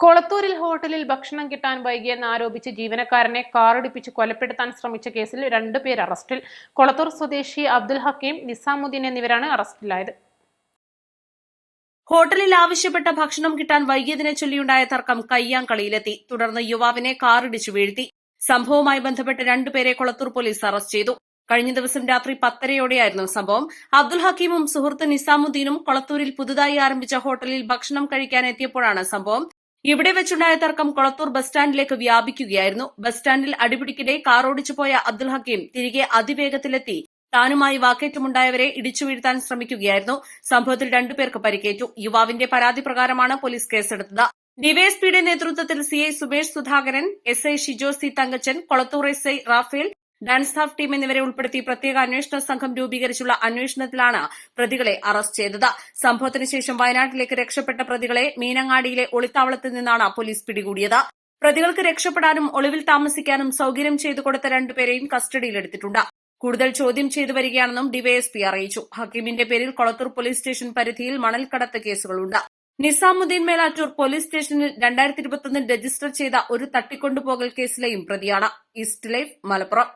കൊളത്തൂരിൽ ഹോട്ടലിൽ ഭക്ഷണം കിട്ടാൻ വൈകിയെന്ന് ആരോപിച്ച് ജീവനക്കാരനെ കാറിടിപ്പിച്ച് കൊലപ്പെടുത്താൻ ശ്രമിച്ച കേസിൽ 2 പേർ അറസ്റ്റിൽ. കൊളത്തൂർ സ്വദേശി അബ്ദുൽ ഹക്കീം, നിസാമുദ്ദീൻ എന്നിവരാണ് അറസ്റ്റിലായത്. ഹോട്ടലിൽ ആവശ്യപ്പെട്ട ഭക്ഷണം കിട്ടാൻ വൈകിയതിനെ ചൊല്ലിയുണ്ടായ തർക്കം കയ്യാങ്കളിയിലെത്തി. തുടർന്ന് യുവാവിനെ കാറിടിച്ചു വീഴ്ത്തി. സംഭവവുമായി ബന്ധപ്പെട്ട് 2 പേരെ കൊളത്തൂർ പോലീസ് അറസ്റ്റ് ചെയ്തു. കഴിഞ്ഞ ദിവസം രാത്രി 10:30യോടെയായിരുന്നു സംഭവം. അബ്ദുൽ ഹക്കീമും സുഹൃത്ത് നിസാമുദ്ദീനും കൊളത്തൂരിൽ പുതുതായി ആരംഭിച്ച ഹോട്ടലിൽ ഭക്ഷണം കഴിക്കാൻ എത്തിയപ്പോഴാണ് സംഭവം. ഇവിടെ വെച്ചുണ്ടായ തർക്കം കൊളത്തൂർ ബസ് സ്റ്റാൻഡിലേക്ക് വ്യാപിക്കുകയായിരുന്നു. ബസ് സ്റ്റാൻഡിൽ അടിപിടിക്കിടെ കാറോടിച്ചു പോയ അബ്ദുൽ ഹക്കീം തിരികെ അതിവേഗത്തിലെത്തി താനുമായി വാക്കേറ്റമുണ്ടായവരെ ഇടിച്ചു വീഴ്ത്താൻ ശ്രമിക്കുകയായിരുന്നു. സംഭവത്തിൽ 2 പേർക്ക് പരിക്കേറ്റു. യുവാവിന്റെ പരാതി പ്രകാരമാണ് പോലീസ് കേസെടുത്തത്. ഡിവൈഎസ്പിയുടെ നേതൃത്വത്തിൽ CI Sumesh Sudhakaran, SI Shijo C Thankachan, Kolathur SI Raphael, DANSAF team എന്നിവരെ ഉൾപ്പെടുത്തി പ്രത്യേക അന്വേഷണ സംഘം രൂപീകരിച്ചുള്ള അന്വേഷണത്തിലാണ് പ്രതികളെ അറസ്റ്റ് ചെയ്തത്. സംഭവത്തിന് ശേഷം വയനാട്ടിലേക്ക് രക്ഷപ്പെട്ട പ്രതികളെ മീനങ്ങാടിയിലെ ഒളിത്താവളത്തിൽ നിന്നാണ് പോലീസ് പിടികൂടിയത്. പ്രതികൾക്ക് രക്ഷപ്പെടാനും ഒളിവിൽ താമസിക്കാനും സൌകര്യം ചെയ്തു കൊടുത്ത 2 പേരെയും കസ്റ്റഡിയിലെടുത്തിട്ടുണ്ട്. കൂടുതൽ ചോദ്യം ചെയ്തു വരികയാണെന്നും ഡിവൈഎസ്പി അറിയിച്ചു. ഹക്കീമിന്റെ പേരിൽ കൊളത്തൂർ പോലീസ് സ്റ്റേഷൻ പരിധിയിൽ മണൽക്കടത്ത് കേസുകളുണ്ട്. നിസാമുദ്ദീൻ മേലാറ്റൂർ പോലീസ് സ്റ്റേഷനിൽ 2021 രജിസ്റ്റർ ചെയ്ത ഒരു തട്ടിക്കൊണ്ടുപോകൽ കേസിലെയും പ്രതിയാണ്. East life, Malappuram.